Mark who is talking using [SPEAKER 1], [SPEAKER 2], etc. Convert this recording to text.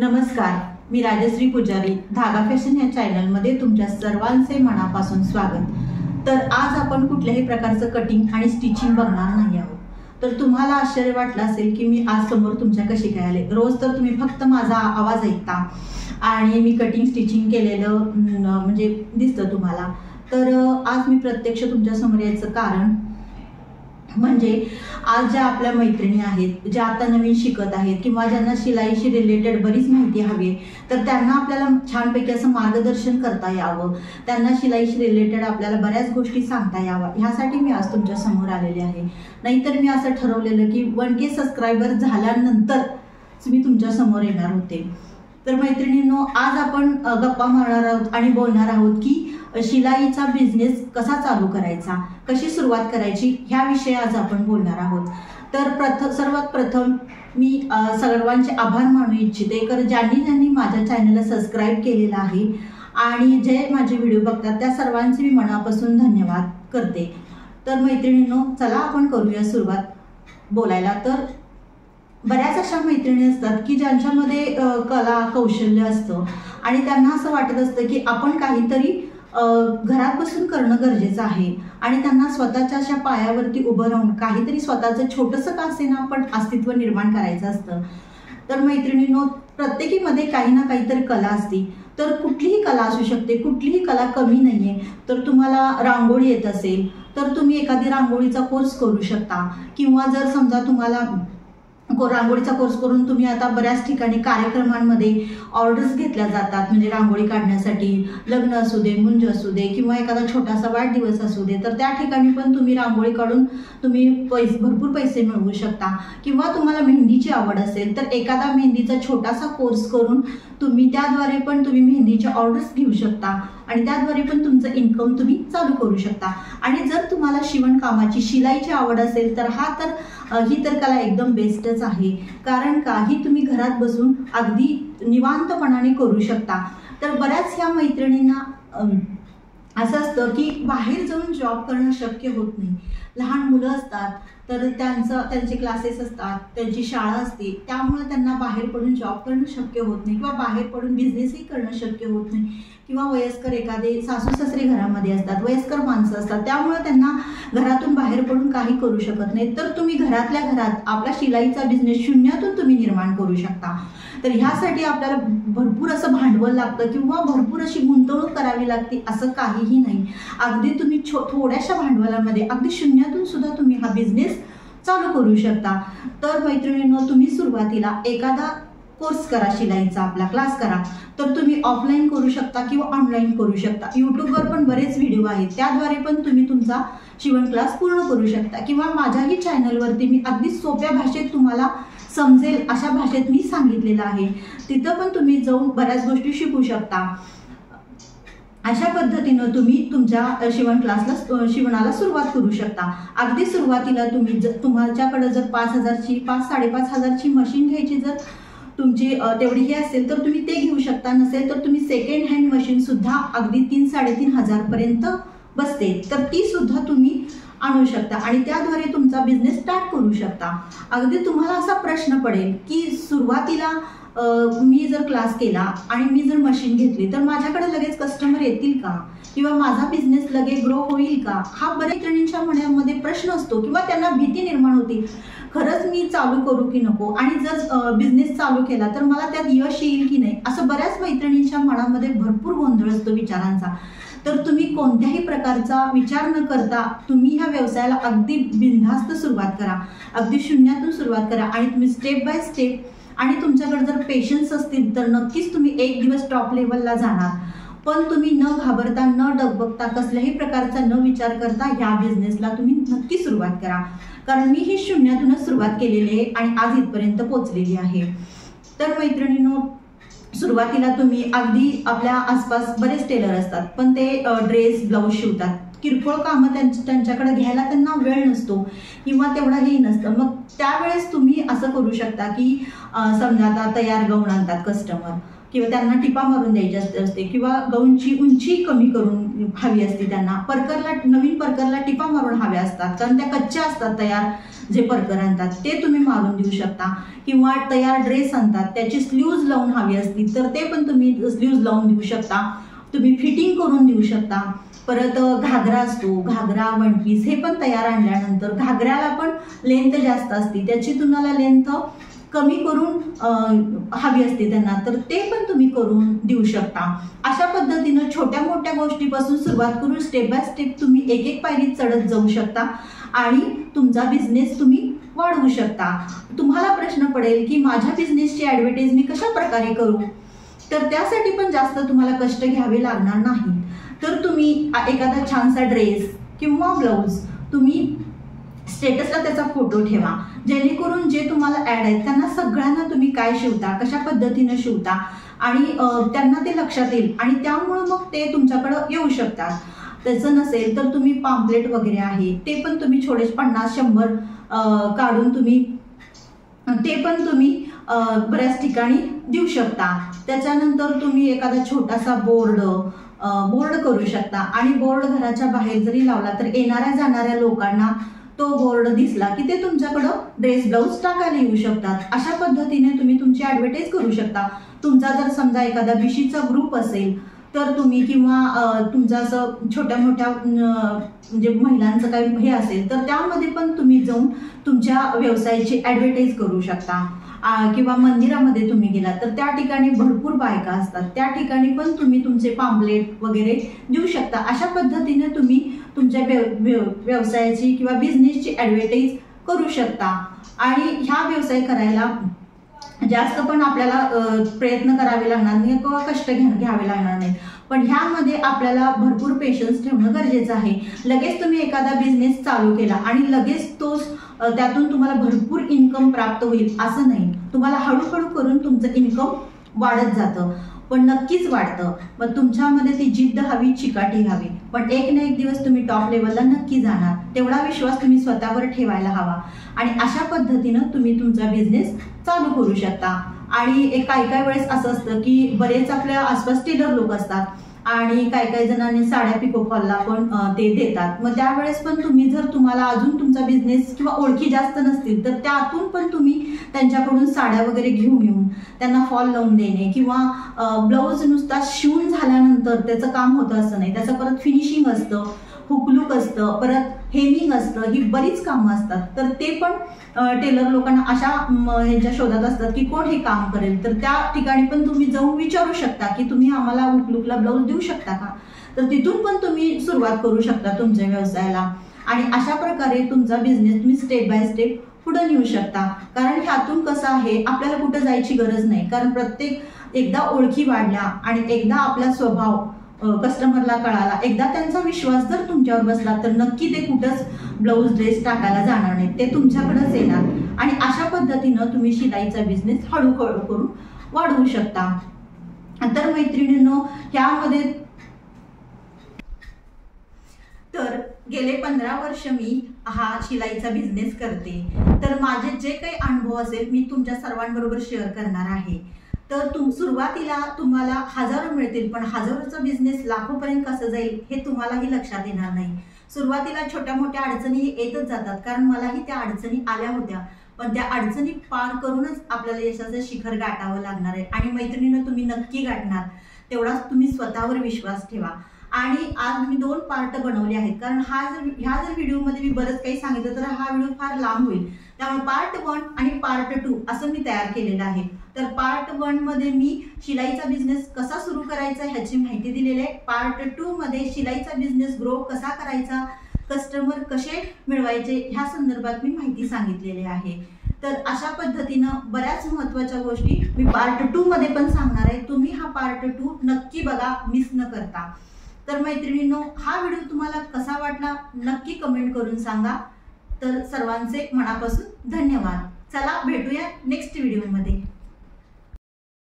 [SPEAKER 1] नमस्कार, मी राजश्री पुजारी धागा फॅशन या चॅनलमध्ये तुमच्या सर्वांचे मनापासून स्वागत। तर आज आपण कुठल्याही प्रकारचं कटिंग आणि स्टिचिंग बघणार नाही आहोत। तर तुम्हाला आश्चर्य वाटलं असेल की मी आज समोर तुमच्या कशी काय आले। रोज तर तुम्ही फक्त माझा आवाज ऐकता आणि मी कटिंग स्टिचिंग केलेलं म्हणजे दिसतं तुम्हाला। तर आज मी प्रत्यक्ष तुमच्या समोर यायचं कारण म्हणजे आज ज्या आपल्या मैत्रिणी आहेत, ज्या आता नवीन शिकत आहेत किंवा ज्यांना शिलाईशी रिलेटेड बरीच माहिती हवी आहे, तर त्यांना आपल्याला छानपैकी असं मार्गदर्शन करता यावं, त्यांना शिलाईशी रिलेटेड आपल्याला बऱ्याच गोष्टी सांगता यावा, ह्यासाठी मी आज तुमच्या समोर आलेले आहे। नाहीतर मी असं ठरवलेलं की 1K सबस्क्रायबर झाल्यानंतर मी तुमच्या समोर येणार होते। तर मैत्रिणींनो, आज आपण गप्पा मारणार आहोत आणि बोलणार आहोत की शिलाईचा बिझनेस कसा चालू करायचा, कशी सुरुवात करायची, ह्या विषयी आज आपण बोलणार आहोत। तर सर्वात प्रथम मी सर्वांचे आभार मानू इच्छिते तर ज्यांनी माझ्या चॅनलला सबस्क्राईब केलेलं आहे आणि जे माझे व्हिडिओ बघतात त्या सर्वांचे मी मनापासून धन्यवाद करते। तर मैत्रिणींनो, चला आपण करूया सुरुवात बोलायला। तर बऱ्याच अशा मैत्रिणी असतात की ज्यांच्यामध्ये कला कौशल्य असतं आणि त्यांना असं वाटत असतं की आपण काहीतरी घरात बसून करणं गरजेचं आहे आणि त्यांना स्वतःच्या अशा पायावरती उभं राहून काहीतरी स्वतःचं छोटंसं का असेना पण अस्तित्व निर्माण करायचं असतं। तर मैत्रिणींनो, प्रत्येकीमध्ये काही ना काहीतरी कला असते। तर कुठलीही कला असू शकते, कुठलीही कला कमी नाहीये। तर तुम्हाला रांगोळी येत असेल तर तुम्ही एखादी रांगोळीचा कोर्स करू शकता, किंवा जर समजा तुम्हाला रांगोळीचा कोर्स करून तुम्ही आता बऱ्याच ठिकाणी कार्यक्रमांमध्ये ऑर्डर्स घेतल्या जातात, म्हणजे रांगोळी काढण्यासाठी, लग्न असू दे, मुंज असू दे किंवा एखादा छोटासा वाढदिवस असू दे, तर त्या ठिकाणी पण तुम्ही रांगोळी काढून तुम्ही भरपूर पैसे मिळवू शकता। किंवा तुम्हाला मेहंदीची आवड असेल तर एखादा मेहंदीचा छोटासा कोर्स करून तुम्ही त्याद्वारे पण तुम्ही मेहंदीच्या ऑर्डर्स घेऊ शकता आणि त्याद्वारे पण तुमचं इन्कम तुम्ही चालू करू शकता। आणि जर तुम्हाला शिवणकामाची, शिलाईची आवड असेल तर ही तर कला एकदम बेस्टच आहे, कारण काही तुम्ही घरात बसून अगदी निवांतपणाने करू शकता। तर बऱ्याच ह्या मैत्रिणींना असं असतं की बाहेर जाऊन जॉब करणं शक्य होत नाही। लहान मुलं असतात तर त्यांचे क्लासेस असतात, त्यांची शाळा असते, त्यामुळे त्यांना बाहेर पडून जॉब करणं शक्य होत नाही किंवा बाहेर पडून बिझनेसही करणं शक्य होत नाही। किंवा वयस्कर एखादे सासू सासरे घरामध्ये असतात, वयस्कर माणसं असतात, त्यामुळे त्यांना घरातून बाहेर पडून काही करू शकत नाही। तर तुम्ही घरातल्या घरात आपला शिलाईचा बिझनेस शून्यातून तुम्ही निर्माण करू शकता। तर ह्यासाठी आपल्याला भरपूर असं भांडवल लागतं किंवा भरपूर अशी गुंतवणूक करावी लागते असं काहीही नाही। अगदी तुम्ही थोड्याशा भांडवलामध्ये अगदी शून्यातून सुद्धा तुम्ही हा बिझनेस चालू करू शकता। तर मैत्रिणींनो, तुम्ही सुरुवातीला एखादा कोर्स करा, शिलाईचा आपला क्लास करा। तर तुम्ही ऑफलाईन करू शकता किंवा ऑनलाईन करू शकता। यूट्यूबवर पण बरेच व्हिडिओ आहेत, त्याद्वारे पण तुम्ही तुमचा शिवण क्लास पूर्ण करू शकता। किंवा माझ्याही चॅनलवरती मी अगदी सोप्या भाषेत तुम्हाला समजेल अशा भाषेत मी सांगितलेलं आहे, तिथं पण तुम्ही जाऊन बऱ्याच गोष्टी शिकू शकता। अशा पद्धतीनं तुम्ही तुमच्या शिवणाला सुरुवात करू शकता। अगदी सुरुवातीला तुमच्याकडे जर 5,000ची 5,000-5,500ची मशीन घ्यायची जर तुमची तेवढी हे असेल तर तुम्ही ते घेऊ शकता। नसेल तर तुम्ही सेकंड हँड मशीन सुद्धा अगदी 3-3,500 पर्यंत बसते, तर ती सुद्धा तुम्ही आणू शकता आणि त्याद्वारे तुमचा बिझनेस स्टार्ट करू शकता। अगदी तुम्हाला असा प्रश्न पडेल की सुरुवातीला मी जर क्लास केला आणि मी जर मशीन घेतली तर माझ्याकडे लगेच कस्टमर येतील का, किंवा माझा बिझनेस लगेच ग्रो होईल का, हा बऱ्याच जणांच्या मनामध्ये प्रश्न असतो किंवा त्यांना भीती निर्माण होती, खरंच मी चालू करू की नको, आणि जर बिझनेस चालू केला तर मला त्यात यश येईल की नाही, असं बऱ्याच मैत्रिणींच्या मनामध्ये भरपूर गोंधळ असतो विचारांचा। तर तुम्ही कोणत्याही प्रकारचा विचार न करता तुम्ही ह्या व्यवसायाला अगदी बिनधास्त सुरुवात करा, अगदी शून्यातून सुरुवात करा आणि तुम्ही स्टेप बाय स्टेप, आणि तुमच्याकडे जर पेशन्स असतील तर नक्कीच तुम्ही एक दिवस टॉप लेवलला जाणार। पण तुम्ही न घाबरता, न डगबगता, कसल्याही प्रकारचा न विचार करता ह्या बिझनेसला तुम्ही नक्की सुरुवात करा, कारण मी ही शून्यातूनच सुरुवात केलेली आहे आणि आज इथपर्यंत पोहोचलेली आहे। तर मैत्रिणींनो, सुरुवातीला तुम्ही अगदी आपल्या आसपास बरेच टेलर असतात, पण ते ड्रेस ब्लाऊज शिवतात, किरकोळ कामं त्यांच्याकडे घ्यायला त्यांना वेळ नसतो किंवा तेवढाही नसतं। मग त्यावेळेस तुम्ही असं करू शकता की समजा आता तयार गाऊन आणतात कस्टमर, किंवा त्यांना टिपा मारून द्यायची असते किंवा गाऊनची उंची कमी करून हवी असते त्यांना. परकरला नवीन परकरला टिपा मारून हव्या असतात कारण त्या कच्च्या असतात. तयार जे परकर आणतात ते तुम्ही मारून देऊ शकता किंवा तयार ड्रेस आणतात त्याची स्लीव्ज लावून हवी असती तर ते पण तुम्ही स्लीव्ज लावून देऊ शकता. तुम्ही फिटिंग करून देऊ शकता. परत घागरा असतो, घागरा वन पीस हे पण तयार आणल्यानंतर घागऱ्याला पण लेंथ जास्त असते त्याची तुम्हाला लेंथ कमी करून हवी असते त्यांना तर ते पण तुम्ही करून देऊ शकता. अशा पद्धतीनं छोट्या मोठ्या गोष्टीपासून सुरुवात करून स्टेप बाय स्टेप तुम्ही एक एक पायरी चढत जाऊ शकता आणि तुमचा बिझनेस तुम्ही वाढवू शकता. तुम्हाला प्रश्न पडेल की माझ्या बिझनेसची ॲडव्हर्टाईज मी कशा प्रकारे करू, तर त्यासाठी पण जास्त तुम्हाला कष्ट घ्यावे लागणार नाही. तर तुम्ही एखादा छानसा ड्रेस किंवा ब्लाऊज तुम्ही स्टेटसला त्याचा फोटो ठेवा जेणेकरून जे तुम्हाला ॲड आहेत त्यांना सगळ्यांना तुम्ही काय शिवता, कशा पद्धतीनं शिवता आणि त्यांना ते लक्षात येईल आणि त्यामुळं मग ते तुमच्याकडं येऊ शकतात. त्याचं नसेल तर तुम्ही पॅम्पलेट वगैरे आहे ते पण तुम्ही छोटे 50-100 काढून तुम्ही ते पण तुम्ही बऱ्याच ठिकाणी देऊ शकता. त्याच्यानंतर तुम्ही एखादा छोटासा बोर्ड करू शकता आणि बोर्ड घराच्या बाहेर जरी लावला तर येणाऱ्या जाणाऱ्या लोकांना तो बोर्ड दिसला की ते तुमच्याकडं ड्रेस ब्लाऊज टाकायला येऊ शकतात. अशा पद्धतीने तुम्ही तुमची ॲडव्हर्टाईज करू शकता. तुमचा जर समजा एखादा BCचा ग्रुप असेल तर तुम्ही किंवा तुमचं असं छोट्या मोठ्या म्हणजे महिलांचं काही हे असेल तर त्यामध्ये पण तुम्ही जाऊन तुमच्या व्यवसायाची ॲडव्हर्टाईज करू शकता. किंवा मंदिरामध्ये तुम्ही गेला तर त्या ठिकाणी भरपूर बायका असतात त्या ठिकाणी पण तुम्ही तुमचे पॅम्पलेट वगैरे देऊ शकता. अशा पद्धतीने तुम्ही तुमच्या व्यवसायाची किंवा बिझनेसची ॲडव्हर्टाईज करू शकता. आणि ह्या व्यवसाय करायला जास्त पण आपल्याला प्रयत्न करावे लागणार नाही किंवा कष्ट घ्यावे लागणार नाही पण ह्यामध्ये आपल्याला भरपूर पेशन्स ठेवणं गरजेचं आहे. लगेच तुम्ही एखादा बिझनेस चालू केला आणि लगेच त्यातून तुम्हाला भरपूर इन्कम प्राप्त होईल असं नाही. तुम्हाला हळूहळू करून तुमचं इन्कम वाढत जातं पण नक्कीच वाढतं. पण तुमच्यामध्ये ती जिद्द हवी, चिकाटी हवी. पण एक ना एक दिवस तुम्ही टॉप लेवलला नक्की जाणार. तेवढा विश्वास तुम्ही स्वतःवर ठेवायला हवा आणि अशा पद्धतीनं तुम्ही तुमचा बिझनेस चालू करू शकता. आणि काही वेळेस असं असतं की बरेच आपल्या आसपास टेलर लोक असतात आणि काही जणांनी साड्या पिको फॉलला पण ते देतात. मग त्यावेळेस पण तुम्ही जर तुम्हाला अजून तुमचा बिझनेस किंवा ओळखी जास्त नसतील तर त्यातून पण तुम्ही त्यांच्याकडून साड्या वगैरे घेऊन येऊन त्यांना फॉल लावून देणे किंवा ब्लाऊज नुसता शिवून झाल्यानंतर त्याचं काम होतं असं नाही. त्याचं परत फिनिशिंग असतं, हुकलूक असतं, परत हेमिंग असतं, ही बरीच कामं असतात. तर ते पण टेलर लोकांना अशा ह्यांच्या शोधात असतात की कोण हे काम करेल तर त्या ठिकाणी पण तुम्ही जाऊन विचारू शकता की तुम्ही आम्हाला हुकलूकला ब्लाऊज देऊ शकता का. तर तिथून पण तुम्ही सुरुवात करू शकता तुमच्या व्यवसायाला आणि अशा प्रकारे तुमचा बिझनेस तुम्ही स्टेप बाय स्टेप पुढे नेऊ शकता. कारण ह्यातून कसं आहे आपल्याला कुठं जायची गरज नाही कारण एकदा ओळखी वाढल्या आणि एकदा आपला स्वभाव कस्टमरला कळाला, एकदा त्यांचा विश्वास जर तुमच्यावर बसला तर नक्की ते कुठंच ब्लाऊज ड्रेस टाकायला जाणार नाही, ते तुमच्याकडेच येणार. आणि अशा पद्धतीनं तुम्ही शिलाईचा बिझनेस हळूहळू करून वाढवू शकता. तर मैत्रिणींनो ह्यामध्ये तर गेले 15 वर्ष मी हा शिलाईचा बिझनेस करते. तर माझे जे काही अनुभव असेल मी तुमच्या सर्वांबरोबर शेअर करणार आहे. तर सुरुवातीला तुम्हाला हजारो मिळतील पण हजारोचा बिझनेस लाखोपर्यंत कसं जाईल हे तुम्हालाही लक्षात येणार नाही. सुरुवातीला छोट्या मोठ्या अडचणी येतच जातात कारण मलाही त्या अडचणी आल्या होत्या पण त्या अडचणी पार करूनच आपल्याला यशाचं शिखर गाठावं लागणार आहे. आणि मैत्रिणीनं तुम्ही नक्की गाठणार, तेवढाच तुम्ही स्वतःवर विश्वास ठेवा. आणि आज मी 2 पार्ट बनवले आहेत कारण ह्या जर व्हिडिओमध्ये मी बरंच काही सांगितलं तर हा व्हिडिओ फार लांब होईल. त्यामुळे पार्ट 1 आणि पार्ट 2 असं मी तयार केलेलं आहे. तर पार्ट 1 मध्ये मी शिलाईचा बिझनेस कसा सुरू करायचा ह्याची माहिती दिलेली आहे. पार्ट 2 मध्ये शिलाईचा बिझनेस ग्रो कसा करायचा, कस्टमर कसे मिळवायचे ह्या संदर्भात मी माहिती सांगितलेली आहे. तर अशा पद्धतीनं बऱ्याच महत्त्वाच्या गोष्टी मी पार्ट 2 मध्ये पण सांगणार आहे. तुम्ही हा पार्ट 2 नक्की बघा, मिस न करता. तर मैत्रिणींनो हा व्हिडिओ तुम्हाला कसा वाटला नक्की कमेंट करून सांगा. तर सर्वांचे मनापासून धन्यवाद. चला भेटूया नेक्स्ट व्हिडिओमध्ये.